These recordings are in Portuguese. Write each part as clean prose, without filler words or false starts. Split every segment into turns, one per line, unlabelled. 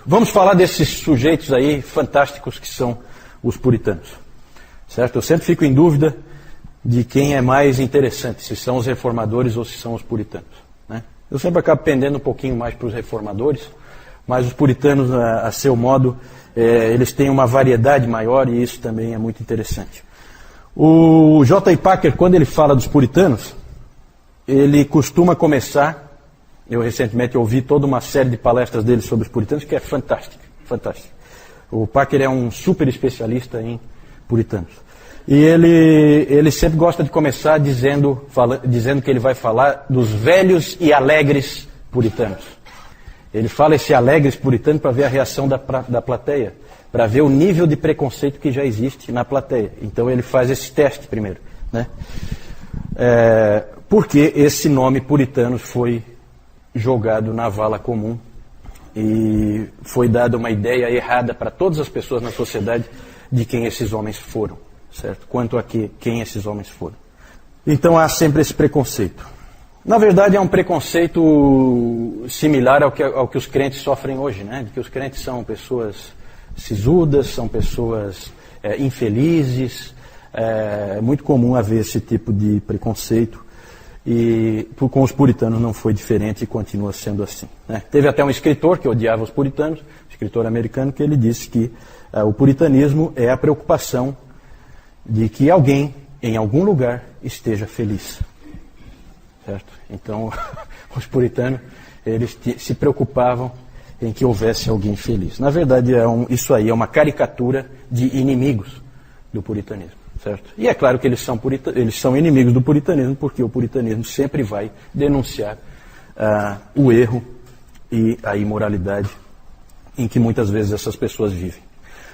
vamos falar desses sujeitos aí fantásticos que são os puritanos. Certo? Eu sempre fico em dúvida de quem é mais interessante, se são os reformadores ou se são os puritanos. Né? Eu sempre acabo pendendo um pouquinho mais para os reformadores, mas os puritanos, a seu modo, eles têm uma variedade maior e isso também é muito interessante. O J.I. Packer, quando ele fala dos puritanos, ele costuma começar, eu recentemente ouvi toda uma série de palestras dele sobre os puritanos, que é fantástica, fantástica. O Packer é um super especialista em puritanos. E ele sempre gosta de começar dizendo que ele vai falar dos velhos e alegres puritanos. Ele fala esse alegres puritano para ver a reação da plateia, para ver o nível de preconceito que já existe na plateia. Então ele faz esse teste primeiro. Né? Porque esse nome puritanos foi jogado na vala comum e foi dada uma ideia errada para todas as pessoas na sociedade de quem esses homens foram. Certo? Quanto a quem esses homens foram. Então há sempre esse preconceito. Na verdade é um preconceito similar ao que os crentes sofrem hoje, né? De que os crentes são pessoas sisudas, são pessoas infelizes. É muito comum haver esse tipo de preconceito e com os puritanos não foi diferente e continua sendo assim. Né? Teve até um escritor que odiava os puritanos, um escritor americano, que ele disse que o puritanismo é a preocupação de que alguém, em algum lugar, esteja feliz. Certo? Então, os puritanos, eles se preocupavam em que houvesse alguém feliz. Na verdade, isso aí é uma caricatura de inimigos do puritanismo. Certo? E é claro que eles são inimigos do puritanismo, porque o puritanismo sempre vai denunciar o erro e a imoralidade em que muitas vezes essas pessoas vivem.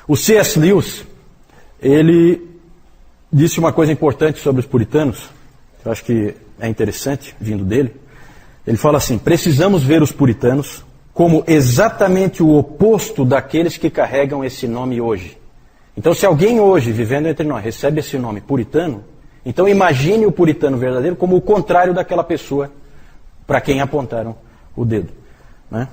O C.S. Lewis, ele disse uma coisa importante sobre os puritanos, que eu acho que é interessante, vindo dele. Ele fala assim: precisamos ver os puritanos como exatamente o oposto daqueles que carregam esse nome hoje. Então, se alguém hoje, vivendo entre nós, recebe esse nome puritano, então imagine o puritano verdadeiro como o contrário daquela pessoa para quem apontaram o dedo. Né?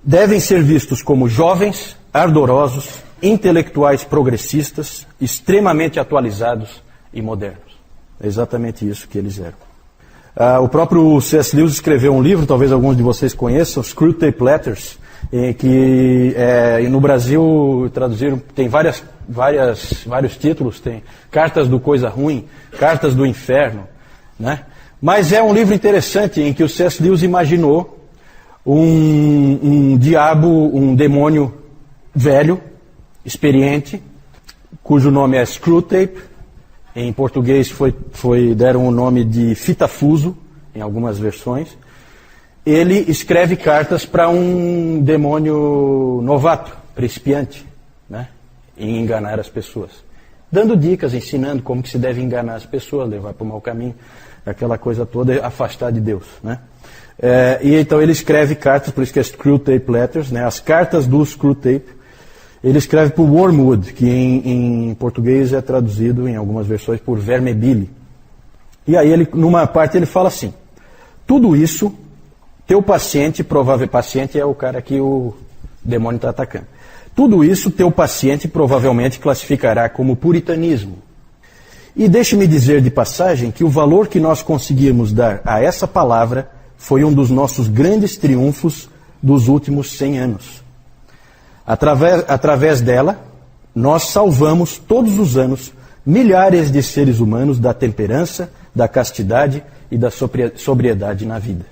Devem ser vistos como jovens, ardorosos, intelectuais progressistas, extremamente atualizados e modernos. É exatamente isso que eles eram. O próprio C.S. Lewis escreveu um livro, talvez alguns de vocês conheçam, Screwtape Letters, que no Brasil traduziram, tem vários títulos, tem Cartas do Coisa Ruim, Cartas do Inferno, né? Mas é um livro interessante em que o C.S. Lewis imaginou um diabo, um demônio velho, experiente, cujo nome é Screwtape. Em português deram o nome de Fitafuso, em algumas versões. Ele escreve cartas para um demônio novato, principiante, né, em enganar as pessoas. Dando dicas, ensinando como que se deve enganar as pessoas, levar para o mau caminho, aquela coisa toda, afastar de Deus. Né? E então ele escreve cartas, por isso que é Screwtape Letters, né, as cartas do Screwtape. Ele escreve por Wormwood, que em português é traduzido em algumas versões por Vermebile. E aí, numa parte, ele fala assim: tudo isso, teu paciente, paciente é o cara que o demônio está atacando. Tudo isso, teu paciente provavelmente classificará como puritanismo. E deixe-me dizer de passagem que o valor que nós conseguimos dar a essa palavra foi um dos nossos grandes triunfos dos últimos 100 anos. Através dela, nós salvamos todos os anos milhares de seres humanos da temperança, da castidade e da sobriedade na vida.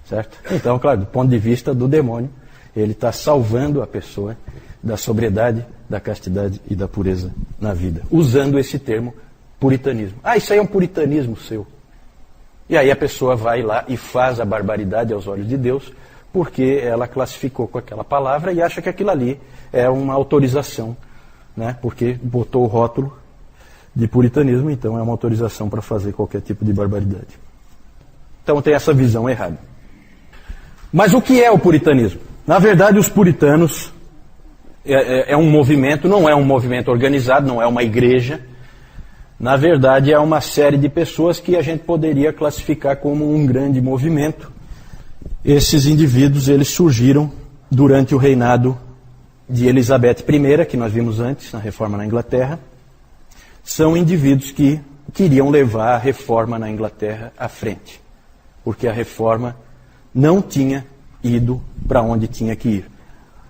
Certo? Então, claro, do ponto de vista do demônio, ele está salvando a pessoa da sobriedade, da castidade e da pureza na vida, usando esse termo puritanismo. Isso aí é um puritanismo seu. E aí a pessoa vai lá e faz a barbaridade aos olhos de Deus, porque ela classificou com aquela palavra e acha que aquilo ali é uma autorização, né? Porque botou o rótulo de puritanismo, então é uma autorização para fazer qualquer tipo de barbaridade. Então tem essa visão errada. Mas o que é o puritanismo? Na verdade, os puritanos é um movimento, não é um movimento organizado, não é uma igreja. Na verdade, é uma série de pessoas que a gente poderia classificar como um grande movimento. Esses indivíduos, eles surgiram durante o reinado de Elizabeth I, que nós vimos antes, na reforma na Inglaterra, são indivíduos que queriam levar a reforma na Inglaterra à frente, porque a reforma não tinha ido para onde tinha que ir.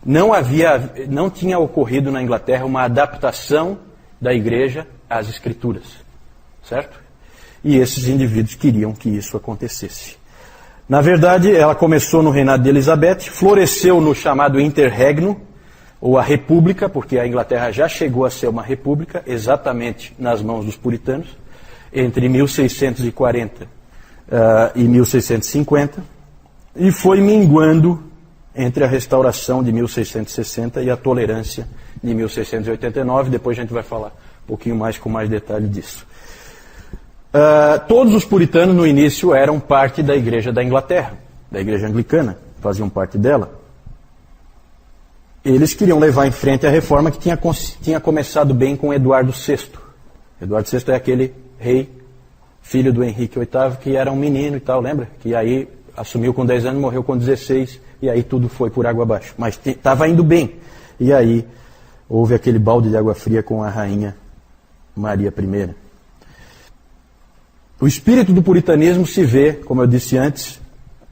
Não tinha ocorrido na Inglaterra uma adaptação da igreja às escrituras, certo? E esses indivíduos queriam que isso acontecesse. Na verdade, ela começou no reinado de Elizabeth, floresceu no chamado Interregno, ou a República, porque a Inglaterra já chegou a ser uma república, exatamente nas mãos dos puritanos, entre 1640 e 1650, e foi minguando entre a restauração de 1660 e a tolerância de 1689. Depois a gente vai falar um pouquinho mais com mais detalhe disso. Todos os puritanos no início eram parte da igreja da Inglaterra, da igreja anglicana, faziam parte dela. Eles queriam levar em frente a reforma que tinha começado bem com Eduardo VI. Eduardo VI é aquele rei, filho do Henrique VIII, que era um menino e tal, lembra? Que aí assumiu com 10 anos, morreu com 16, e aí tudo foi por água abaixo. Mas estava indo bem. E aí houve aquele balde de água fria com a rainha Maria I. O espírito do puritanismo se vê, como eu disse antes,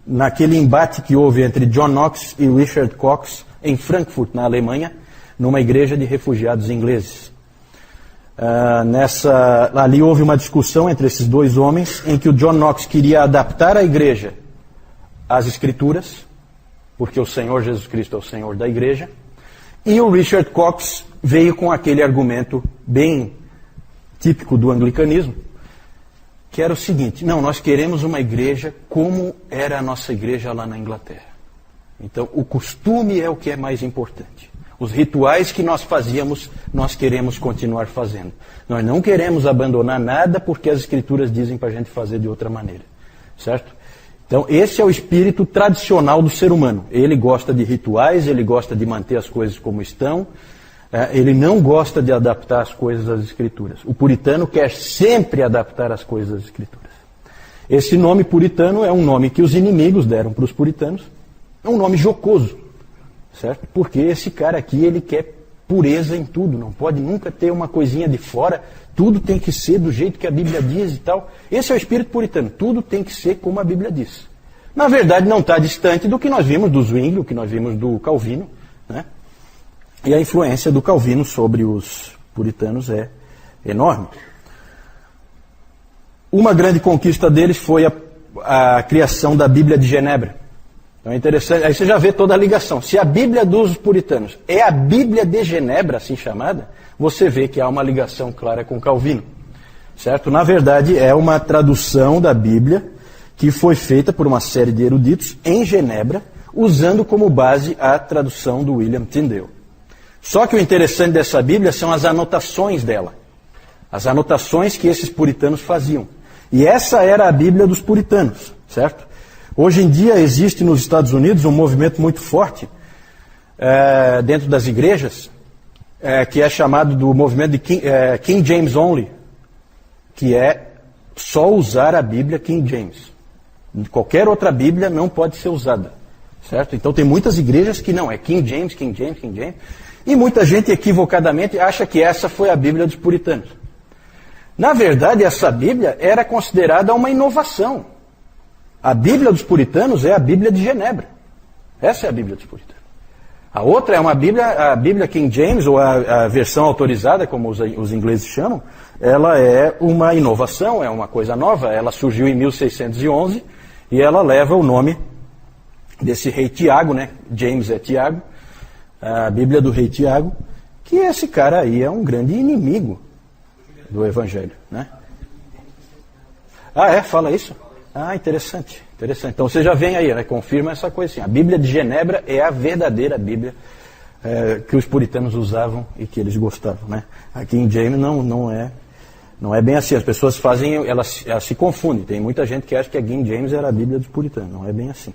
naquele embate que houve entre John Knox e Richard Cox em Frankfurt, na Alemanha, numa igreja de refugiados ingleses. Ali houve uma discussão entre esses dois homens, em que o John Knox queria adaptar a igreja às escrituras, porque o Senhor Jesus Cristo é o Senhor da igreja, e o Richard Cox veio com aquele argumento bem típico do anglicanismo, que era o seguinte: não, nós queremos uma igreja como era a nossa igreja lá na Inglaterra. Então, o costume é o que é mais importante. Os rituais que nós fazíamos, nós queremos continuar fazendo. Nós não queremos abandonar nada porque as escrituras dizem para a gente fazer de outra maneira. Certo? Então, esse é o espírito tradicional do ser humano. Ele gosta de rituais, ele gosta de manter as coisas como estão, ele não gosta de adaptar as coisas às escrituras. O puritano quer sempre adaptar as coisas às escrituras. Esse nome puritano é um nome que os inimigos deram para os puritanos. É um nome jocoso, certo? Porque esse cara aqui, ele quer pureza em tudo, não pode nunca ter uma coisinha de fora, tudo tem que ser do jeito que a Bíblia diz e tal. Esse é o espírito puritano, tudo tem que ser como a Bíblia diz. Na verdade, não está distante do que nós vimos do Zwingli, o que nós vimos do Calvino, né? E a influência do Calvino sobre os puritanos é enorme. Uma grande conquista deles foi a criação da Bíblia de Genebra. Então é interessante, aí você já vê toda a ligação. Se a Bíblia dos puritanos é a Bíblia de Genebra, assim chamada, você vê que há uma ligação clara com Calvino. Certo? Na verdade, é uma tradução da Bíblia que foi feita por uma série de eruditos em Genebra, usando como base a tradução do William Tyndale. Só que o interessante dessa Bíblia são as anotações dela. As anotações que esses puritanos faziam. E essa era a Bíblia dos puritanos, certo? Hoje em dia existe nos Estados Unidos um movimento muito forte dentro das igrejas, que é chamado do movimento de King James Only, que é só usar a Bíblia King James. Qualquer outra Bíblia não pode ser usada, certo? Então tem muitas igrejas que não, é King James, King James, King James, e muita gente equivocadamente acha que essa foi a Bíblia dos puritanos. Na verdade, essa Bíblia era considerada uma inovação. A Bíblia dos puritanos é a Bíblia de Genebra. Essa é a Bíblia dos puritanos. A outra é uma Bíblia, a Bíblia King James, ou a versão autorizada, como os ingleses chamam, ela é uma inovação, é uma coisa nova. Ela surgiu em 1611 e ela leva o nome desse rei Tiago, né? James é Tiago, a Bíblia do rei Tiago, que esse cara aí é um grande inimigo do Evangelho, né? Ah, fala isso? Ah, interessante, interessante. Então você já vem aí, né? Confirma essa coisa assim. A Bíblia de Genebra é a verdadeira Bíblia que os puritanos usavam e que eles gostavam, né? Aqui em James não é bem assim. As pessoas fazem, elas se confundem. Tem muita gente que acha que a King James era a Bíblia dos puritanos. Não é bem assim.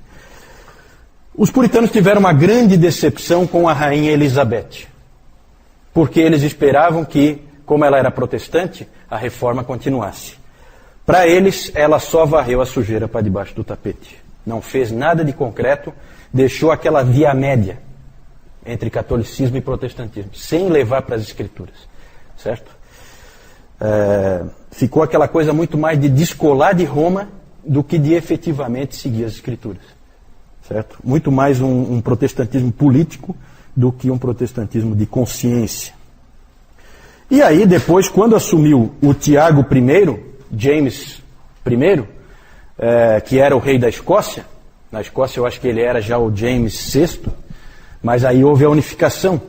Os puritanos tiveram uma grande decepção com a rainha Elizabeth, porque eles esperavam que, como ela era protestante, a reforma continuasse. Para eles, ela só varreu a sujeira para debaixo do tapete. Não fez nada de concreto, deixou aquela via média entre catolicismo e protestantismo, sem levar para as escrituras, certo? Ficou aquela coisa muito mais de descolar de Roma do que de efetivamente seguir as escrituras, certo? Muito mais um protestantismo político do que um protestantismo de consciência. E aí depois, quando assumiu o Tiago I, James I, que era o rei da Escócia, na Escócia eu acho que ele era já o James VI, mas aí houve a unificação,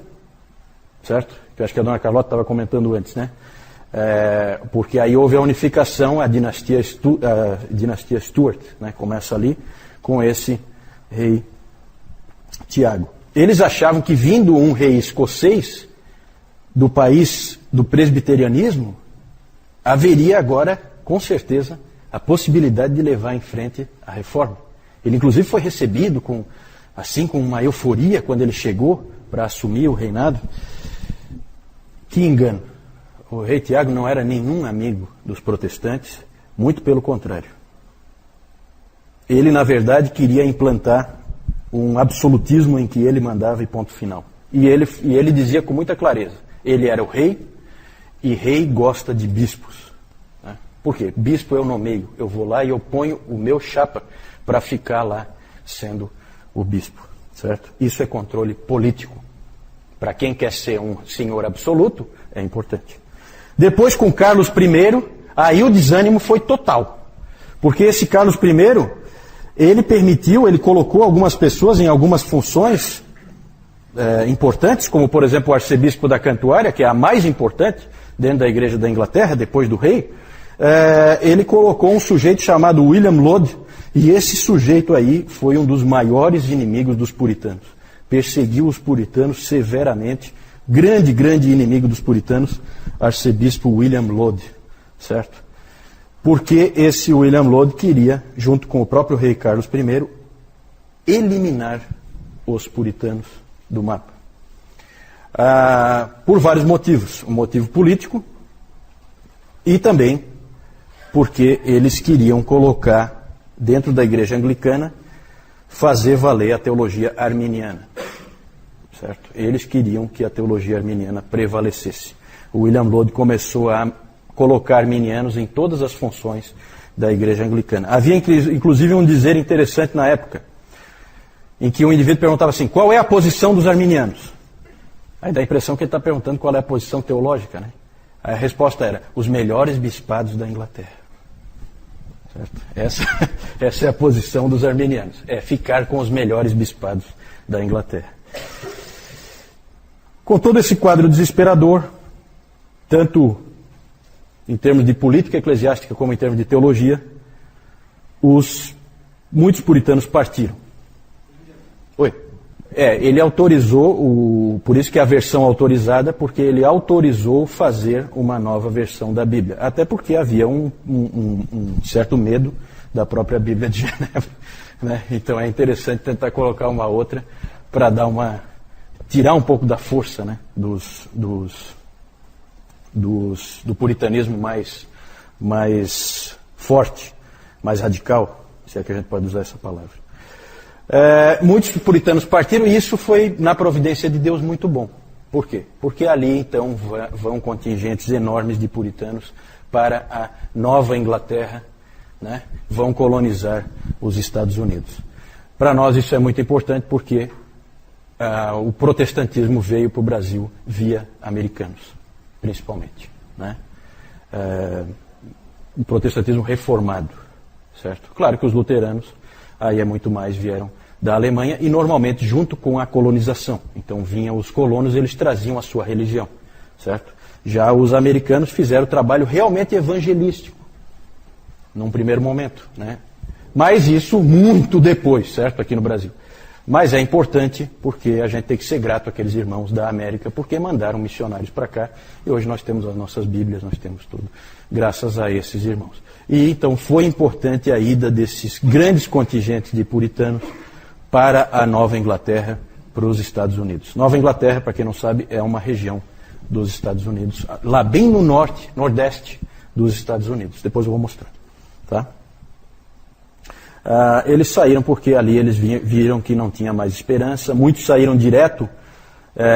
certo? Que eu acho que a dona Carlota estava comentando antes, né? Porque aí houve a unificação, a dinastia Stuart, né? Começa ali com esse rei Tiago. Eles achavam que vindo um rei escocês do país do presbiterianismo, haveria agora, com certeza, a possibilidade de levar em frente a reforma. Ele inclusive foi recebido com uma euforia quando ele chegou para assumir o reinado. Que engano. O rei Tiago não era nenhum amigo dos protestantes, muito pelo contrário. Ele, na verdade, queria implantar um absolutismo em que ele mandava e ponto final. E ele dizia com muita clareza, ele era o rei, e rei gosta de bispos. Né? Por quê? Bispo eu nomeio, eu vou lá e eu ponho o meu chapa para ficar lá sendo o bispo. Certo? Isso é controle político. Para quem quer ser um senhor absoluto, é importante. Depois, com Carlos I, aí o desânimo foi total. Porque esse Carlos I, ele colocou algumas pessoas em algumas funções importantes, como, por exemplo, o arcebispo da Cantuária, que é a mais importante dentro da Igreja da Inglaterra, depois do rei. Ele colocou um sujeito chamado William Laud, e esse sujeito aí foi um dos maiores inimigos dos puritanos. Perseguiu os puritanos severamente. Grande inimigo dos puritanos, arcebispo William Laud, certo? Porque esse William Laud queria, junto com o próprio rei Carlos I, eliminar os puritanos do mapa. Por vários motivos. Um motivo político e também porque eles queriam colocar dentro da igreja anglicana, fazer valer a teologia arminiana. Certo? Eles queriam que a teologia arminiana prevalecesse. O William Laud começou a colocar arminianos em todas as funções da igreja anglicana. Havia inclusive um dizer interessante na época, em que um indivíduo perguntava assim, qual é a posição dos arminianos? Aí dá a impressão que ele está perguntando qual é a posição teológica, né? Aí a resposta era, os melhores bispados da Inglaterra. Essa é a posição dos arminianos, é ficar com os melhores bispados da Inglaterra. Com todo esse quadro desesperador, tanto em termos de política eclesiástica como em termos de teologia, muitos puritanos partiram. Oi? Ele autorizou, por isso que é a versão autorizada, porque ele autorizou fazer uma nova versão da Bíblia. Até porque havia um certo medo da própria Bíblia de Genebra. Né? Então é interessante tentar colocar uma outra para tirar um pouco da força, né? do puritanismo mais forte, mais radical, se é que a gente pode usar essa palavra. Muitos puritanos partiram e isso foi, na providência de Deus, muito bom. Por quê? Porque ali, então, vão contingentes enormes de puritanos para a Nova Inglaterra, né? Vão colonizar os Estados Unidos. Para nós isso é muito importante porque o protestantismo veio para o Brasil via americanos, principalmente. Né? O protestantismo reformado. Certo? Claro que os luteranos aí é muito mais, vieram da Alemanha e normalmente junto com a colonização. Então vinham os colonos, eles traziam a sua religião, certo? Já os americanos fizeram o trabalho realmente evangelístico, num primeiro momento, né? Mas isso muito depois, certo? Aqui no Brasil. Mas é importante porque a gente tem que ser grato àqueles irmãos da América, porque mandaram missionários para cá e hoje nós temos as nossas Bíblias, nós temos tudo, graças a esses irmãos. E então foi importante a ida desses grandes contingentes de puritanos para a Nova Inglaterra, para os Estados Unidos. Nova Inglaterra, para quem não sabe, é uma região dos Estados Unidos, lá bem no norte, nordeste dos Estados Unidos. Depois eu vou mostrar. Tá? Eles saíram porque ali eles viram que não tinha mais esperança. Muitos saíram direto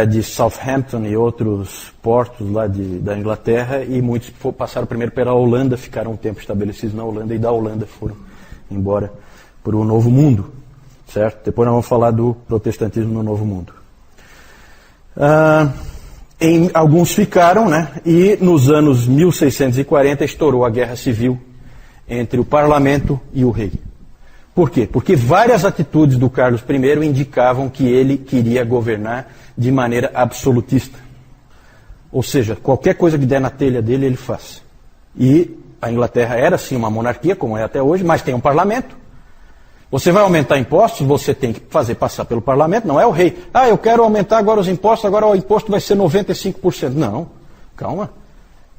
de Southampton e outros portos lá da Inglaterra, e muitos passaram primeiro pela Holanda, ficaram um tempo estabelecidos na Holanda, e da Holanda foram embora para o Novo Mundo, certo? Depois nós vamos falar do protestantismo no Novo Mundo. Alguns ficaram, né? E nos anos 1640 estourou a Guerra Civil entre o parlamento e o rei. Por quê? Porque várias atitudes do Carlos I indicavam que ele queria governar de maneira absolutista. Ou seja, qualquer coisa que der na telha dele, ele faz. E a Inglaterra era sim uma monarquia, como é até hoje, mas tem um parlamento. Você vai aumentar impostos, você tem que fazer passar pelo parlamento, não é o rei. Eu quero aumentar agora os impostos, agora o imposto vai ser 95%. Não, calma.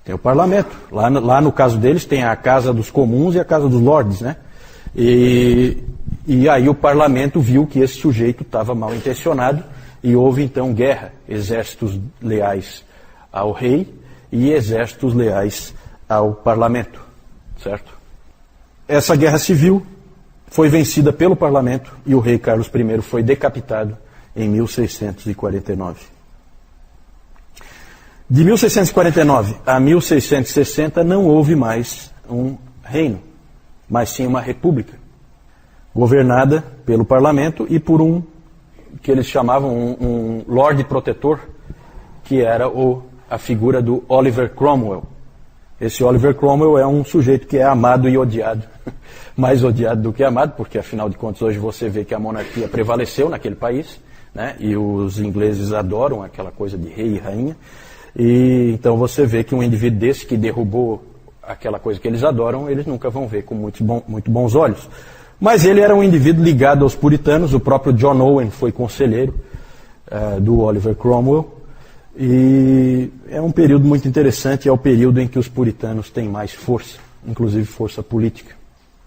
Tem o parlamento. Lá no caso deles tem a Casa dos Comuns e a Casa dos Lordes, né? E aí o parlamento viu que esse sujeito estava mal intencionado e houve então guerra. Exércitos leais ao rei e exércitos leais ao parlamento, certo? Essa guerra civil foi vencida pelo parlamento e o rei Carlos I foi decapitado em 1649. De 1649 a 1660 não houve mais um reino, mas sim uma república, governada pelo parlamento e por um que eles chamavam um Lorde Protetor, que era a figura do Oliver Cromwell. Esse Oliver Cromwell é um sujeito que é amado e odiado, mais odiado do que amado, porque afinal de contas hoje você vê que a monarquia prevaleceu naquele país, né? E os ingleses adoram aquela coisa de rei e rainha, e então você vê que um indivíduo desse que derrubou aquela coisa que eles adoram, eles nunca vão ver com muito bons olhos. Mas ele era um indivíduo ligado aos puritanos, o próprio John Owen foi conselheiro do Oliver Cromwell, e é um período muito interessante, é o período em que os puritanos têm mais força, inclusive força política,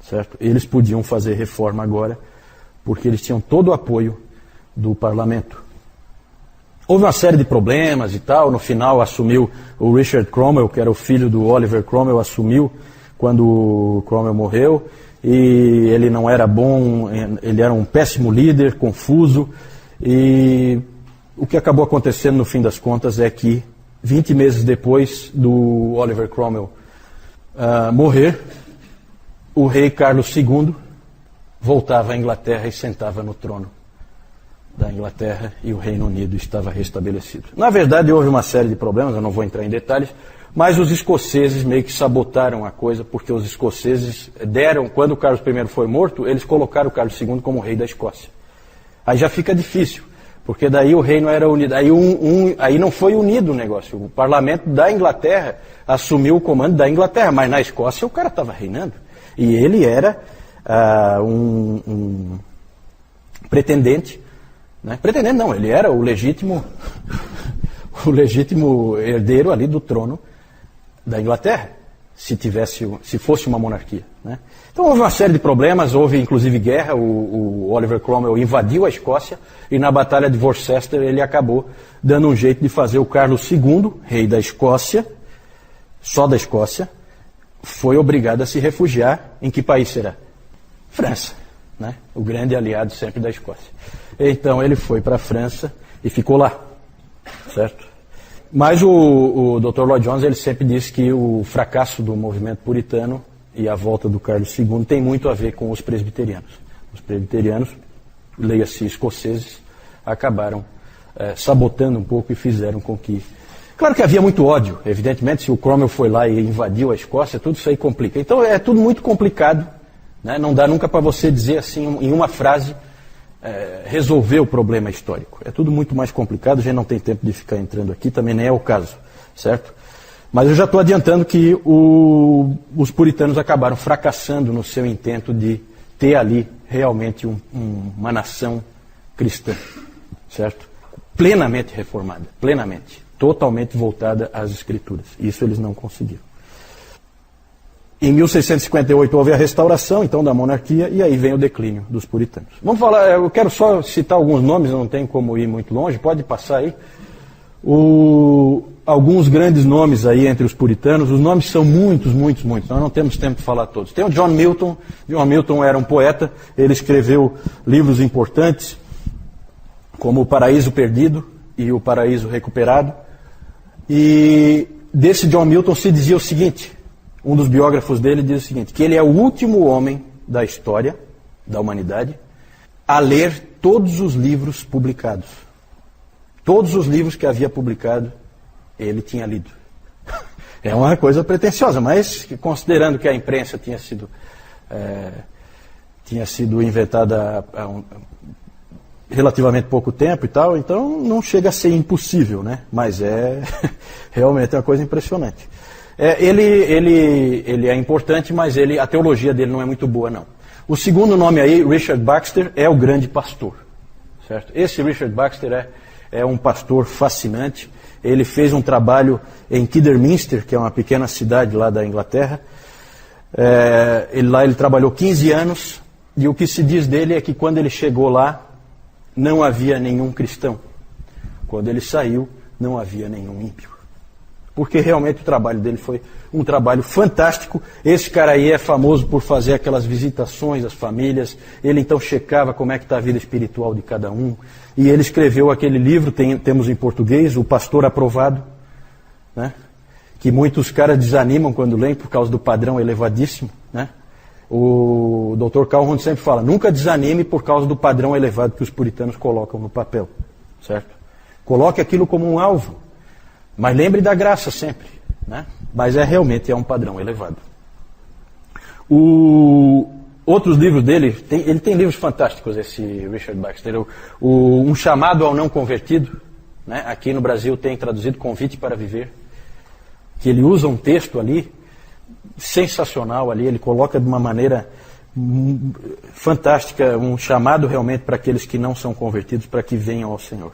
certo? Eles podiam fazer reforma agora, porque eles tinham todo o apoio do parlamento. Houve uma série de problemas e tal, no final assumiu o Richard Cromwell, que era o filho do Oliver Cromwell, assumiu quando o Cromwell morreu, e ele não era bom, ele era um péssimo líder, confuso, e o que acabou acontecendo no fim das contas é que 20 meses depois do Oliver Cromwell morrer, o rei Carlos II voltava à Inglaterra e sentava no trono da Inglaterra e o Reino Unido estava restabelecido. Na verdade, houve uma série de problemas, eu não vou entrar em detalhes, mas os escoceses meio que sabotaram a coisa, porque os escoceses quando o Carlos I foi morto, eles colocaram o Carlos II como rei da Escócia. Aí já fica difícil, porque daí o reino era unido, aí não foi unido o negócio. O parlamento da Inglaterra assumiu o comando da Inglaterra, mas na Escócia o cara estava reinando. E ele era um pretendente, né? Pretendente não, ele era o legítimo herdeiro ali do trono da Inglaterra, se fosse uma monarquia, né? Então houve uma série de problemas, houve inclusive guerra, o Oliver Cromwell invadiu a Escócia e na Batalha de Worcester ele acabou dando um jeito de fazer o Carlos II, rei da Escócia, só da Escócia, foi obrigado a se refugiar. Em que país será? França, né? O grande aliado sempre da Escócia. Então ele foi para a França e ficou lá, certo? Mas o Dr. Lloyd Jones ele sempre disse que o fracasso do movimento puritano e a volta do Carlos II tem muito a ver com os presbiterianos. Os presbiterianos, leia-se escoceses, acabaram sabotando um pouco e fizeram com que... Claro que havia muito ódio, evidentemente, se o Cromwell foi lá e invadiu a Escócia, tudo isso aí complica. Então é tudo muito complicado, né? Não dá nunca para você dizer assim, em uma frase, resolver o problema histórico. É tudo muito mais complicado, a gente não tem tempo de ficar entrando aqui, também nem é o caso, certo? Mas eu já estou adiantando que os puritanos acabaram fracassando no seu intento de ter ali realmente uma nação cristã, certo? Plenamente reformada, plenamente, totalmente voltada às Escrituras. Isso eles não conseguiram. Em 1658 houve a restauração, então, da monarquia, e aí vem o declínio dos puritanos. Vamos falar, eu quero só citar alguns nomes, não tem como ir muito longe, pode passar aí. alguns grandes nomes aí entre os puritanos. Os nomes são muitos. Nós não temos tempo de falar todos. Tem o John Milton. John Milton era um poeta. Ele escreveu livros importantes, como O Paraíso Perdido e O Paraíso Recuperado. E desse John Milton se dizia o seguinte, um dos biógrafos dele diz o seguinte, que ele é o último homem da história da humanidade a ler todos os livros publicados. Todos os livros que havia publicado, ele tinha lido. É uma coisa pretensiosa, mas considerando que a imprensa tinha sido inventada há relativamente pouco tempo e tal, então não chega a ser impossível, né? Mas realmente é uma coisa impressionante. Ele é importante, mas a teologia dele não é muito boa, não. O segundo nome aí, Richard Baxter, é o grande pastor, certo? Esse Richard Baxter é um pastor fascinante. Ele fez um trabalho em Kidderminster, que é uma pequena cidade lá da Inglaterra. Lá ele trabalhou 15 anos, e o que se diz dele é que quando ele chegou lá, não havia nenhum cristão. Quando ele saiu, não havia nenhum ímpio. Porque realmente o trabalho dele foi um trabalho fantástico. Esse cara aí é famoso por fazer aquelas visitações às famílias. Ele então checava como é que está a vida espiritual de cada um. E ele escreveu aquele livro, temos em português, O Pastor Aprovado, né? Que muitos caras desanimam quando leem por causa do padrão elevadíssimo, né? O Dr. Calhoun sempre fala, nunca desanime por causa do padrão elevado que os puritanos colocam no papel, certo? Coloque aquilo como um alvo, mas lembre da graça sempre, né? Mas realmente é um padrão elevado. Outros livros dele, ele tem livros fantásticos, esse Richard Baxter. Um Chamado ao Não Convertido, né? Aqui no Brasil tem traduzido Convite para Viver, que ele usa um texto ali, sensacional ali, ele coloca de uma maneira fantástica, um chamado realmente para aqueles que não são convertidos, para que venham ao Senhor.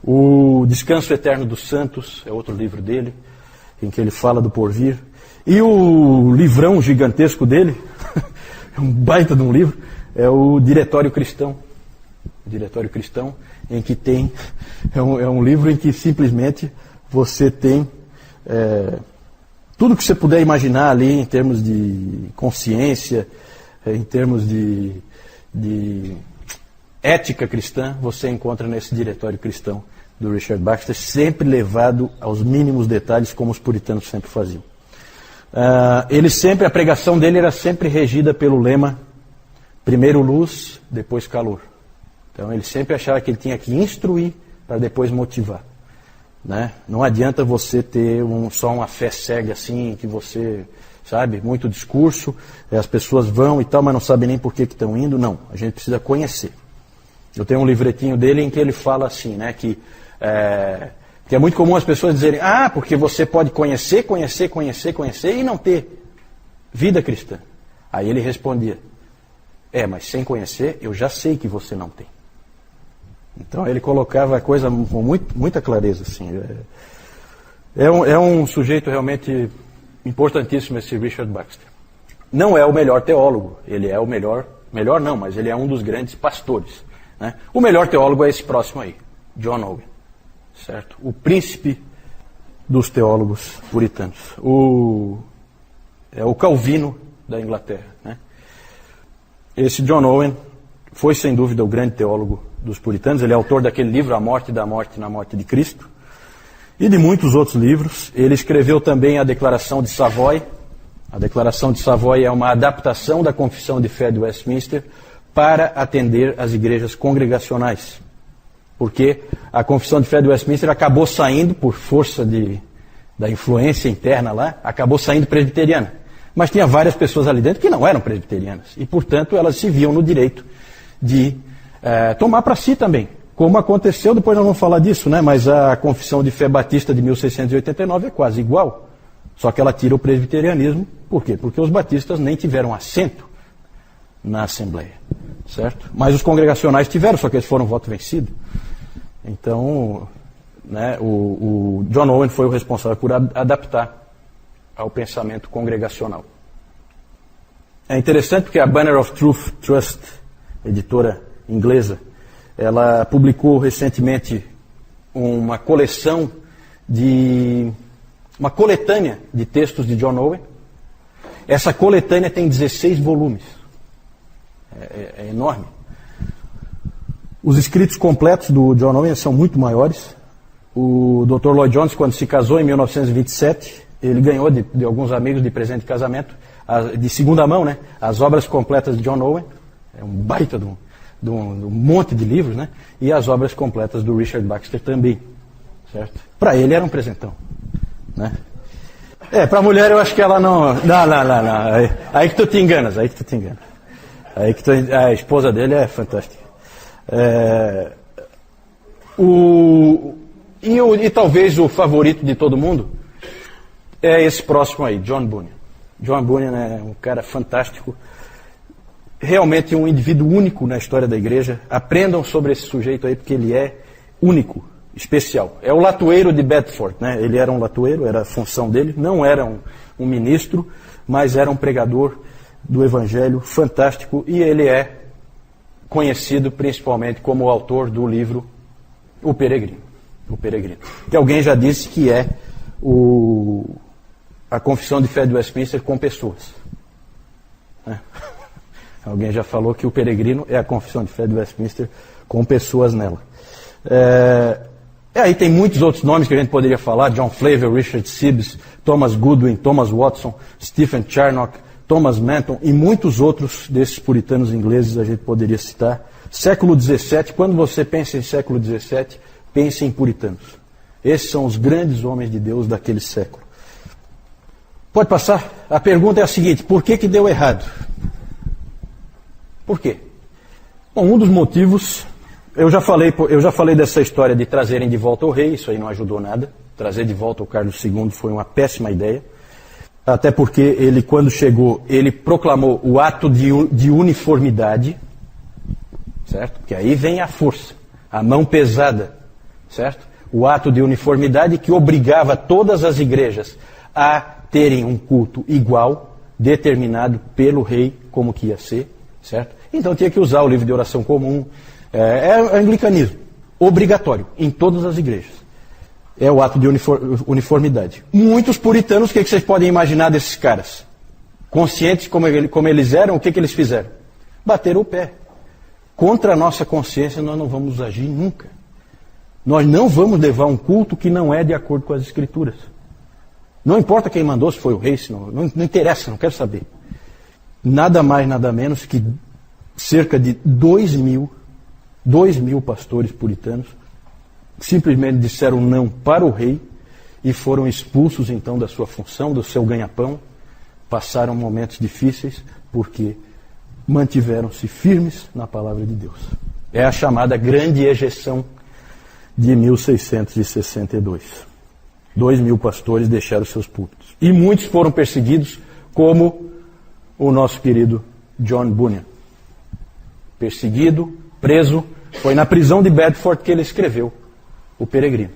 O Descanso Eterno dos Santos é outro livro dele, em que ele fala do porvir. E o livrão gigantesco dele, um baita de um livro, é o Diretório Cristão. O Diretório Cristão, em que tem, é um livro em que simplesmente você tem tudo que você puder imaginar ali em termos de consciência, em termos de ética cristã, você encontra nesse Diretório Cristão do Richard Baxter, sempre levado aos mínimos detalhes, como os puritanos sempre faziam. A pregação dele era sempre regida pelo lema, primeiro luz, depois calor. Então ele sempre achava que ele tinha que instruir para depois motivar. Né? Não adianta você ter só uma fé cega assim, que você, sabe, muito discurso, as pessoas vão e tal, mas não sabem nem por que estão indo. Não, a gente precisa conhecer. Eu tenho um livretinho dele em que ele fala assim, né, que é muito comum as pessoas dizerem, porque você pode conhecer e não ter vida cristã. Aí ele respondia, mas sem conhecer eu já sei que você não tem. Então ele colocava a coisa com muita clareza, assim. É um sujeito realmente importantíssimo, esse Richard Baxter. Não é o melhor teólogo, ele é o melhor não, mas ele é um dos grandes pastores, né? O melhor teólogo é esse próximo aí, John Owen, certo? O príncipe dos teólogos puritanos. É o Calvino da Inglaterra, né? Esse John Owen foi sem dúvida o grande teólogo dos puritanos. Ele é autor daquele livro, A Morte da Morte na Morte de Cristo, e de muitos outros livros. Ele escreveu também a Declaração de Savoy. A Declaração de Savoy é uma adaptação da Confissão de Fé de Westminster para atender às igrejas congregacionais. Porque a Confissão de Fé de Westminster acabou saindo, por força da influência interna lá, acabou saindo presbiteriana. Mas tinha várias pessoas ali dentro que não eram presbiterianas. E, portanto, elas se viam no direito de tomar para si também, como aconteceu, depois nós vamos falar disso, né? Mas a Confissão de Fé Batista de 1689 é quase igual, só que ela tira o presbiterianismo. Por quê? Porque os batistas nem tiveram assento na Assembleia, certo? Mas os congregacionais tiveram, só que eles foram voto vencido. Então, né, o John Owen foi o responsável por adaptar ao pensamento congregacional. É interessante porque a Banner of Truth Trust, editora inglesa, ela publicou recentemente uma coleção de uma coletânea de textos de John Owen. Essa coletânea tem 16 volumes. É enorme. Os escritos completos do John Owen são muito maiores. O Dr. Lloyd Jones, quando se casou em 1927, ele ganhou de alguns amigos de presente de casamento, de segunda mão, né, as obras completas de John Owen. É um baita de um monte de livros, né, e as obras completas do Richard Baxter também. Certo? Para ele era um presentão. Né? Para a mulher eu acho que ela não. Não. Aí que tu te enganas, a esposa dele é fantástica. E talvez o favorito de todo mundo é esse próximo aí, John Bunyan. John Bunyan é um cara fantástico, realmente um indivíduo único na história da igreja. Aprendam sobre esse sujeito aí, porque ele é único, especial. É o latoeiro de Bedford, né? Ele era um latoeiro, era a função dele, não era um ministro, mas era um pregador do evangelho fantástico, e ele é conhecido principalmente como o autor do livro O Peregrino. Que alguém já disse que é a Confissão de Fé de Westminster com pessoas. Alguém já falou que o Peregrino é a Confissão de Fé de Westminster com pessoas nela. Aí tem muitos outros nomes que a gente poderia falar: John Flavel, Richard Sibbes, Thomas Goodwin, Thomas Watson, Stephen Charnock, Thomas Manton e muitos outros desses puritanos ingleses a gente poderia citar. Século XVII, quando você pensa em século XVII, pense em puritanos. Esses são os grandes homens de Deus daquele século. Pode passar? A pergunta é a seguinte: por que deu errado? Por quê? Bom, um dos motivos, eu já falei dessa história de trazerem de volta o rei, isso aí não ajudou nada. Trazer de volta o Carlos II foi uma péssima ideia. Até porque ele, quando chegou, ele proclamou o ato de uniformidade, certo? Porque aí vem a força, a mão pesada, certo? O ato de uniformidade que obrigava todas as igrejas a terem um culto igual, determinado pelo rei como que ia ser, certo? Então tinha que usar o livro de oração comum. É anglicanismo, obrigatório, em todas as igrejas. É o ato de uniformidade. Muitos puritanos, o que vocês podem imaginar desses caras? Conscientes como eles eram, o que eles fizeram? Bateram o pé. Contra a nossa consciência nós não vamos agir nunca. Nós não vamos levar um culto que não é de acordo com as Escrituras. Não importa quem mandou, se foi o rei, se não interessa, não quero saber. Nada mais, nada menos que cerca de 2 mil pastores puritanos simplesmente disseram não para o rei e foram expulsos então da sua função, do seu ganha-pão. Passaram momentos difíceis porque mantiveram-se firmes na palavra de Deus. É a chamada Grande Ejeção de 1662. 2 mil pastores deixaram seus púlpitos. E muitos foram perseguidos, como o nosso querido John Bunyan. Perseguido, preso, foi na prisão de Bedford que ele escreveu O Peregrino.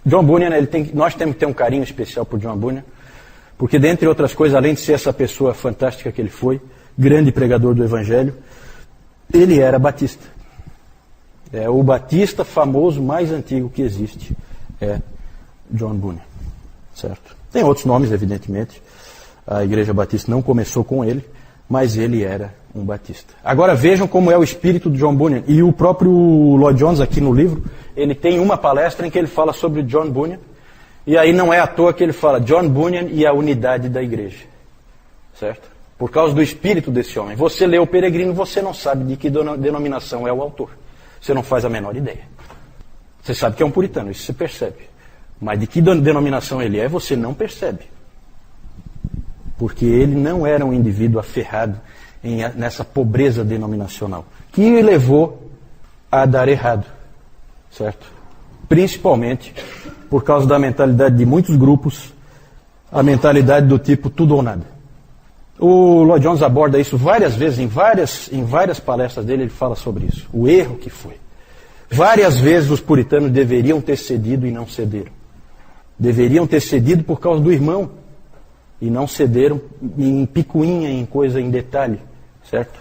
John Bunyan, nós temos que ter um carinho especial por John Bunyan, porque, dentre outras coisas, além de ser essa pessoa fantástica que ele foi, grande pregador do Evangelho, ele era batista. É o batista famoso mais antigo que existe, é John Bunyan. Certo? Tem outros nomes, evidentemente. A Igreja Batista não começou com ele, mas ele era um batista. Agora vejam como é o espírito de John Bunyan. E o próprio Lloyd Jones, aqui no livro, ele tem uma palestra em que ele fala sobre John Bunyan. E aí não é à toa que ele fala John Bunyan e a unidade da igreja. Certo? Por causa do espírito desse homem. Você lê O Peregrino, você não sabe de que denominação é o autor. Você não faz a menor ideia. Você sabe que é um puritano, isso você percebe. Mas de que denominação ele é, você não percebe. Porque ele não era um indivíduo aferrado nessa pobreza denominacional, que o levou a dar errado, certo? Principalmente por causa da mentalidade de muitos grupos, a mentalidade do tipo tudo ou nada. O Lloyd Jones aborda isso várias vezes, em várias palestras dele ele fala sobre isso, o erro que foi. Várias vezes os puritanos deveriam ter cedido e não cederam. Deveriam ter cedido por causa do irmão, e não cederam em picuinha, em coisa, em detalhe, certo?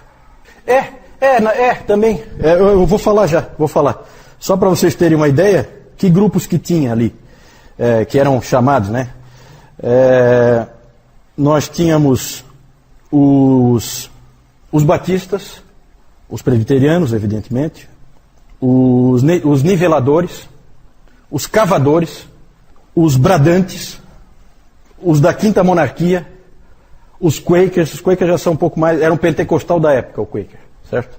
Também, eu vou falar. Só para vocês terem uma ideia, que grupos que tinha ali. que eram chamados, né? Nós tínhamos os batistas, os presbiterianos, evidentemente, os niveladores, os cavadores, os bradantes, os da Quinta Monarquia, os Quakers já são um pouco mais, era um pentecostal da época, o Quaker, certo?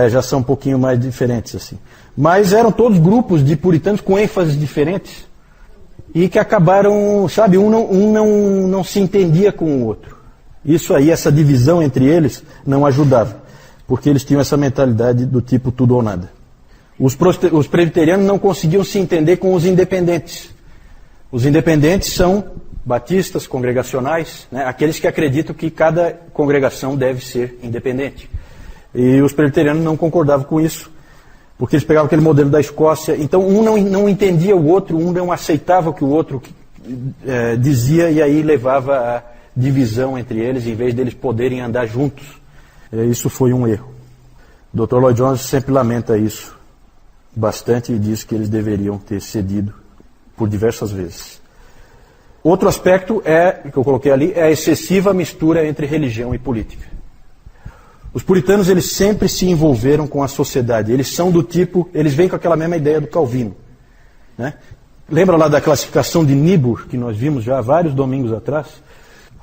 Já são um pouquinho mais diferentes assim. Mas eram todos grupos de puritanos com ênfases diferentes e que acabaram, sabe, um não se entendia com o outro. Isso aí, essa divisão entre eles não ajudava, porque eles tinham essa mentalidade do tipo tudo ou nada. Os presbiterianos não conseguiam se entender com os independentes. Os independentes são batistas, congregacionais, né, aqueles que acreditam que cada congregação deve ser independente. E os presbiterianos não concordavam com isso, porque eles pegavam aquele modelo da Escócia. Então um não entendia o outro, um não aceitava o que o outro dizia, e aí levava a divisão entre eles, em vez deles poderem andar juntos. Isso foi um erro. O Dr. Lloyd Jones sempre lamenta isso bastante e diz que eles deveriam ter cedido por diversas vezes. Outro aspecto que eu coloquei ali, é a excessiva mistura entre religião e política. Os puritanos, eles sempre se envolveram com a sociedade. Eles são do tipo, eles vêm com aquela mesma ideia do Calvino, né? Lembra lá da classificação de Niebuhr, que nós vimos já há vários domingos atrás?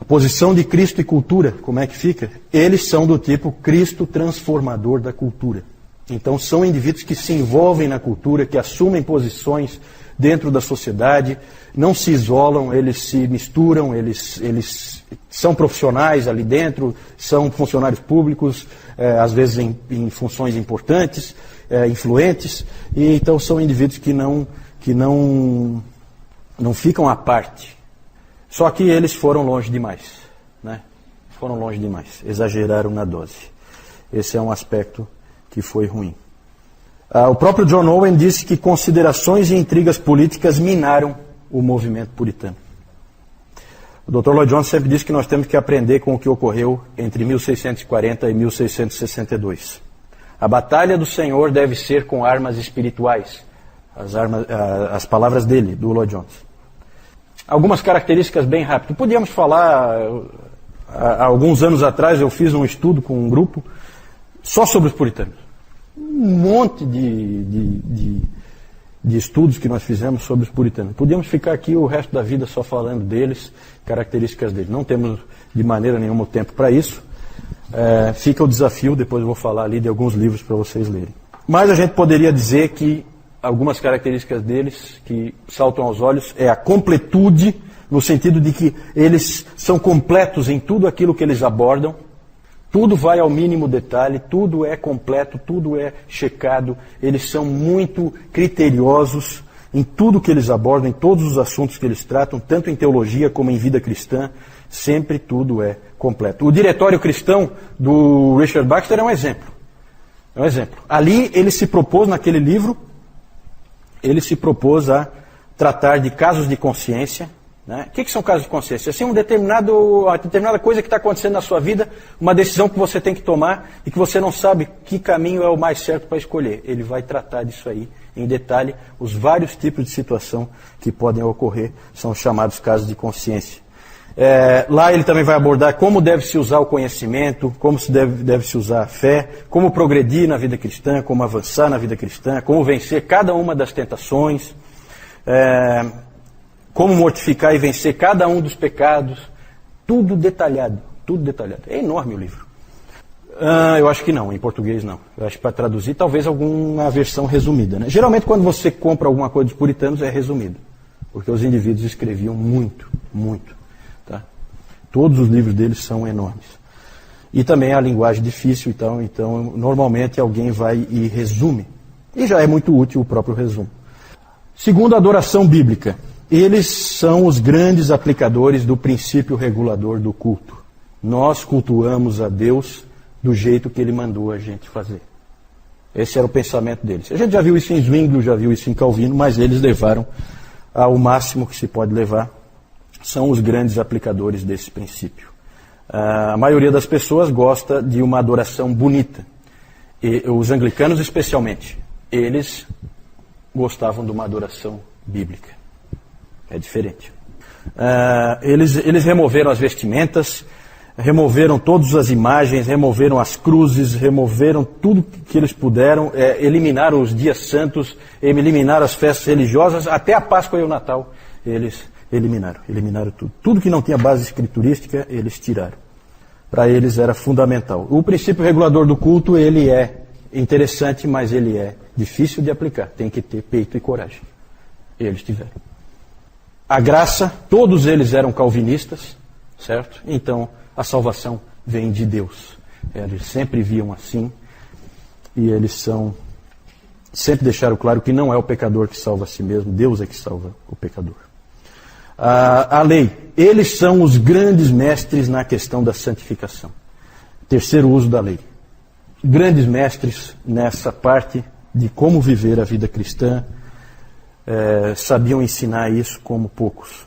A posição de Cristo e cultura, como é que fica? Eles são do tipo Cristo transformador da cultura. Então são indivíduos que se envolvem na cultura, que assumem posições dentro da sociedade, não se isolam, eles se misturam, eles são profissionais ali dentro, são funcionários públicos, às vezes em funções importantes, influentes, e então são indivíduos que não ficam à parte. Só que eles foram longe demais, né? Foram longe demais, exageraram na dose. Esse é um aspecto que foi ruim. O próprio John Owen disse que considerações e intrigas políticas minaram o movimento puritano. O Dr. Lloyd Jones sempre disse que nós temos que aprender com o que ocorreu entre 1640 e 1662. A batalha do Senhor deve ser com armas espirituais. As palavras dele, do Lloyd Jones. Algumas características bem rápidas. Podíamos falar, há alguns anos atrás eu fiz um estudo com um grupo só sobre os puritanos. Um monte de estudos que nós fizemos sobre os puritanos. Podíamos ficar aqui o resto da vida só falando deles, características deles. Não temos de maneira nenhuma o tempo para isso. Fica o desafio, depois eu vou falar ali de alguns livros para vocês lerem. Mas a gente poderia dizer que algumas características deles que saltam aos olhos é a completude, no sentido de que eles são completos em tudo aquilo que eles abordam. Tudo vai ao mínimo detalhe, tudo é completo, tudo é checado. Eles são muito criteriosos em tudo que eles abordam, em todos os assuntos que eles tratam, tanto em teologia como em vida cristã. Sempre tudo é completo. O Diretório Cristão do Richard Baxter é um exemplo. É um exemplo. Ali ele se propôs, naquele livro, ele se propôs a tratar de casos de consciência. Né? O que são casos de consciência? Assim, uma determinada coisa que está acontecendo na sua vida, uma decisão que você tem que tomar e que você não sabe que caminho é o mais certo para escolher. Ele vai tratar disso aí em detalhe. Os vários tipos de situação que podem ocorrer são chamados casos de consciência. Lá ele também vai abordar como deve-se usar o conhecimento, como deve-se usar a fé, como progredir na vida cristã, como avançar na vida cristã, como vencer cada uma das tentações, como mortificar e vencer cada um dos pecados. Tudo detalhado, tudo detalhado. É enorme o livro. Eu acho que não, em português não. Eu acho que para traduzir, talvez alguma versão resumida. Né? Geralmente quando você compra alguma coisa dos puritanos é resumido, porque os indivíduos escreviam muito, muito. Tá? Todos os livros deles são enormes. E também a linguagem difícil, então normalmente alguém vai e resume. E já é muito útil o próprio resumo. Segundo, a adoração bíblica. Eles são os grandes aplicadores do princípio regulador do culto. Nós cultuamos a Deus do jeito que Ele mandou a gente fazer. Esse era o pensamento deles. A gente já viu isso em Zwingli, já viu isso em Calvino, mas eles levaram ao máximo que se pode levar. São os grandes aplicadores desse princípio. A maioria das pessoas gosta de uma adoração bonita. E os anglicanos especialmente, eles gostavam de uma adoração bíblica. É diferente. Eles removeram as vestimentas, removeram todas as imagens, removeram as cruzes, removeram tudo que eles puderam, eliminaram os dias santos, eliminaram as festas religiosas, até a Páscoa e o Natal eles eliminaram tudo. Tudo que não tinha base escriturística, eles tiraram. Para eles era fundamental. O princípio regulador do culto, ele é interessante, mas ele é difícil de aplicar. Tem que ter peito e coragem. Eles tiveram. A graça, todos eles eram calvinistas, certo? Então, a salvação vem de Deus. Eles sempre viam assim, e eles sempre deixaram claro que não é o pecador que salva a si mesmo, Deus é que salva o pecador. A lei, eles são os grandes mestres na questão da santificação. Terceiro uso da lei. Grandes mestres nessa parte de como viver a vida cristã, sabiam ensinar isso como poucos.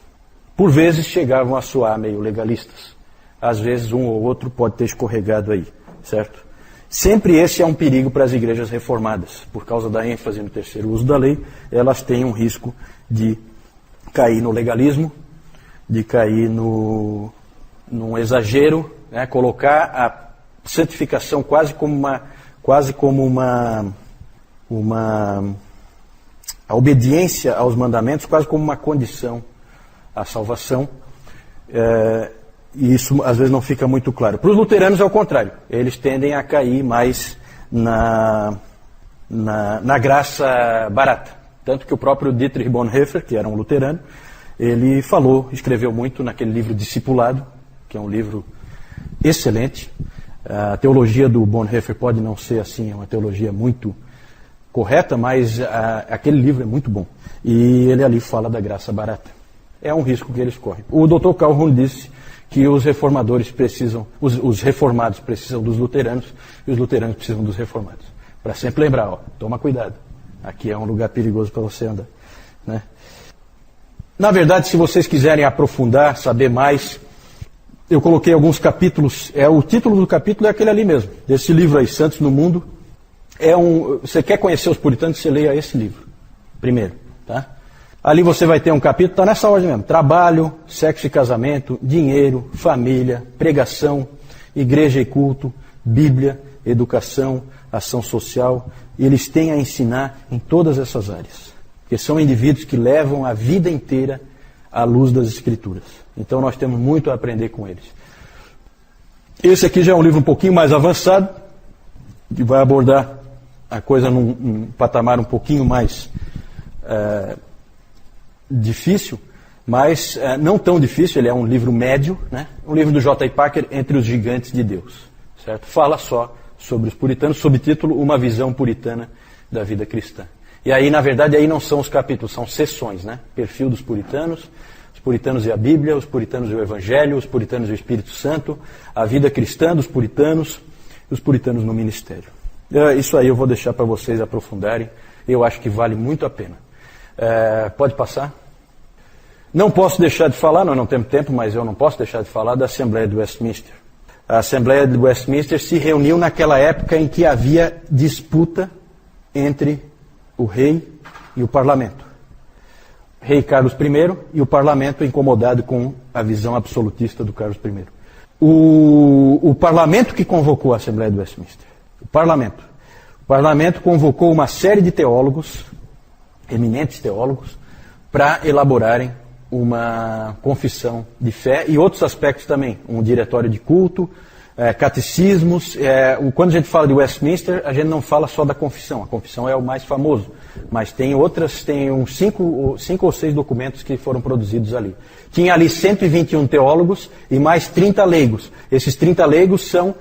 Por vezes chegavam a soar meio legalistas. Às vezes um ou outro pode ter escorregado aí, certo? Sempre esse é um perigo para as igrejas reformadas. Por causa da ênfase no terceiro uso da lei, elas têm um risco de cair no legalismo, de cair num exagero, né? Colocar a santificação quase como a obediência aos mandamentos quase como uma condição à salvação. E isso às vezes não fica muito claro. Para os luteranos é o contrário. Eles tendem a cair mais na graça barata. Tanto que o próprio Dietrich Bonhoeffer, que era um luterano, ele escreveu muito naquele livro Discipulado, que é um livro excelente. A teologia do Bonhoeffer pode não ser assim, é uma teologia muito correta, mas aquele livro é muito bom. E ele ali fala da graça barata. É um risco que eles correm. O Dr. Calhoun disse que os reformadores os reformados precisam dos luteranos e os luteranos precisam dos reformados. Para sempre lembrar, toma cuidado. Aqui é um lugar perigoso para você andar, né? Na verdade, se vocês quiserem aprofundar, saber mais, eu coloquei alguns capítulos. O título do capítulo é aquele ali mesmo, desse livro aí, Santos no Mundo. Você quer conhecer os puritanos, você leia esse livro primeiro, tá? Ali você vai ter um capítulo, está nessa ordem mesmo: trabalho, sexo e casamento, dinheiro, família, pregação, igreja e culto, Bíblia, educação, ação social. E eles têm a ensinar em todas essas áreas, porque são indivíduos que levam a vida inteira à luz das Escrituras. Então nós temos muito a aprender com eles. Esse aqui já é um livro um pouquinho mais avançado, que vai abordar a coisa num patamar um pouquinho mais difícil, mas não tão difícil. Ele é um livro médio, né? Um livro do J. I. Packer, Entre os Gigantes de Deus, certo? Fala só sobre os puritanos, subtítulo Uma Visão Puritana da Vida Cristã. E aí, na verdade, aí não são os capítulos, são sessões, né? Perfil dos puritanos, os puritanos e a Bíblia, os puritanos e o Evangelho, os puritanos e o Espírito Santo, a vida cristã dos puritanos e os puritanos no ministério. Isso aí eu vou deixar para vocês aprofundarem. Eu acho que vale muito a pena. Pode passar? Não posso deixar de falar, nós não temos tempo, mas eu não posso deixar de falar da Assembleia de Westminster. A Assembleia de Westminster se reuniu naquela época em que havia disputa entre o rei e o parlamento. Rei Carlos I e o parlamento incomodado com a visão absolutista do Carlos I. O parlamento que convocou a Assembleia de Westminster. O parlamento convocou uma série de teólogos, eminentes teólogos, para elaborarem uma confissão de fé e outros aspectos também, um diretório de culto, catecismos. Quando a gente fala de Westminster, a gente não fala só da confissão. A confissão é o mais famoso, mas tem uns 5 ou 6 documentos que foram produzidos ali. Tinha ali 121 teólogos e mais 30 leigos. Esses 30 leigos são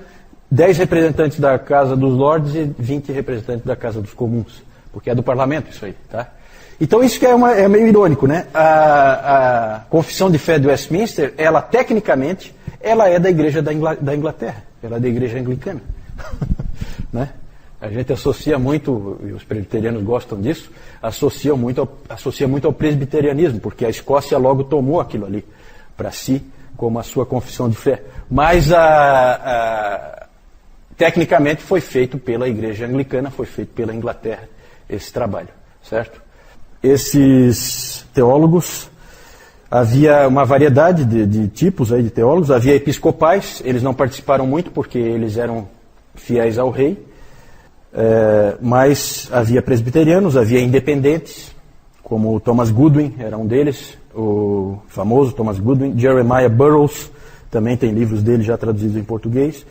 10 representantes da Casa dos Lordes e 20 representantes da Casa dos Comuns, porque é do parlamento isso aí, tá? Então isso que é meio irônico, né? A confissão de fé de Westminster, ela tecnicamente, ela é da Igreja da Inglaterra, ela é da Igreja Anglicana. Né? A gente associa muito, e os presbiterianos gostam disso, associa muito ao presbiterianismo, porque a Escócia logo tomou aquilo ali para si como a sua confissão de fé. Mas tecnicamente foi feito pela Igreja Anglicana, foi feito pela Inglaterra esse trabalho, certo? Esses teólogos Havia uma variedade de tipos aí de teólogos. Havia episcopais, eles não participaram muito porque eles eram fiéis ao rei, mas havia presbiterianos, havia independentes, como o Thomas Goodwin, era um deles, o famoso Thomas Goodwin. Jeremiah Burroughs, também tem livros dele já traduzidos em português.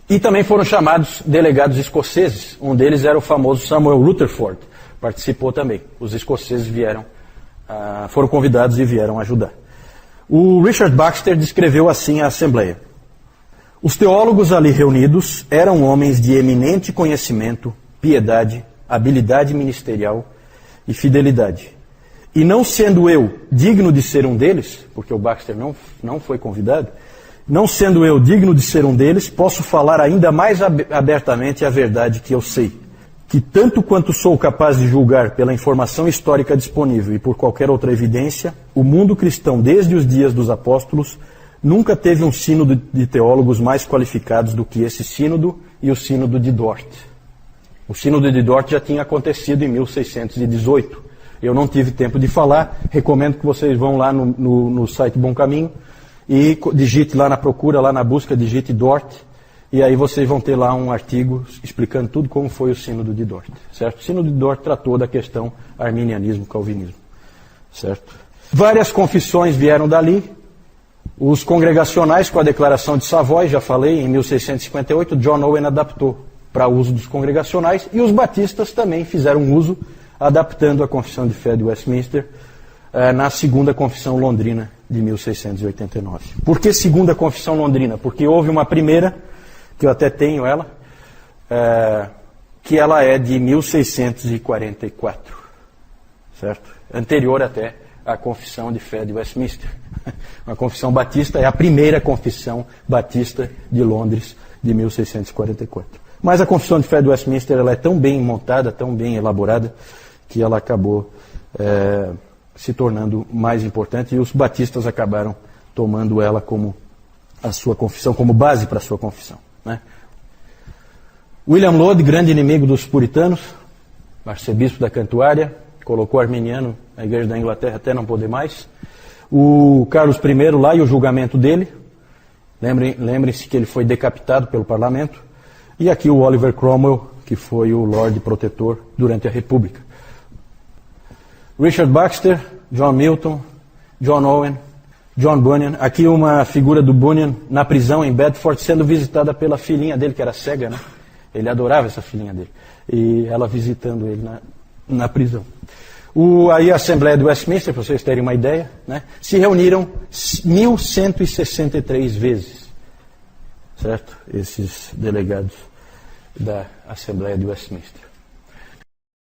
E também foram chamados delegados escoceses. Um deles era o famoso Samuel Rutherford, participou também. Os escoceses foram convidados e vieram ajudar. O Richard Baxter descreveu assim a Assembleia. Os teólogos ali reunidos eram homens de eminente conhecimento, piedade, habilidade ministerial e fidelidade. E não sendo eu digno de ser um deles, porque o Baxter não foi convidado, não sendo eu digno de ser um deles, posso falar ainda mais abertamente a verdade que eu sei, que tanto quanto sou capaz de julgar pela informação histórica disponível e por qualquer outra evidência, o mundo cristão desde os dias dos apóstolos nunca teve um sínodo de teólogos mais qualificados do que esse sínodo e o sínodo de Dort. O sínodo de Dort já tinha acontecido em 1618. Eu não tive tempo de falar, recomendo que vocês vão lá no site Bom Caminho e digite lá na procura, lá na busca, digite Dort, e aí vocês vão ter lá um artigo explicando tudo como foi o sínodo de Dort, certo? O sínodo de Dort tratou da questão arminianismo-calvinismo, certo? Várias confissões vieram dali. Os congregacionais, com a Declaração de Savoy, já falei, em 1658, John Owen adaptou para uso dos congregacionais, e os batistas também fizeram uso, adaptando a Confissão de Fé de Westminster na Segunda Confissão Londrina de 1689. Por que Segunda Confissão Londrina? Porque houve uma primeira, que eu até tenho ela, que ela é de 1644, certo? Anterior até à Confissão de Fé de Westminster. A Confissão Batista é a primeira Confissão Batista de Londres, de 1644. Mas a Confissão de Fé de Westminster ela é tão bem montada, tão bem elaborada, que ela acabou se tornando mais importante, e os batistas acabaram tomando ela como a sua confissão, como base para a sua confissão, né? William Laud, grande inimigo dos puritanos, arcebispo da Cantuária, colocou arminiano na Igreja da Inglaterra até não poder mais. O Carlos I lá e o julgamento dele, lembrem-se que ele foi decapitado pelo parlamento, e aqui o Oliver Cromwell, que foi o Lorde Protetor durante a República. Richard Baxter, John Milton, John Owen, John Bunyan. Aqui uma figura do Bunyan na prisão em Bedford, sendo visitada pela filhinha dele, que era cega, né? Ele adorava essa filhinha dele. E ela visitando ele na prisão. Aí a Assembleia de Westminster, para vocês terem uma ideia, né? Se reuniram 1.163 vezes, certo? Esses delegados da Assembleia de Westminster.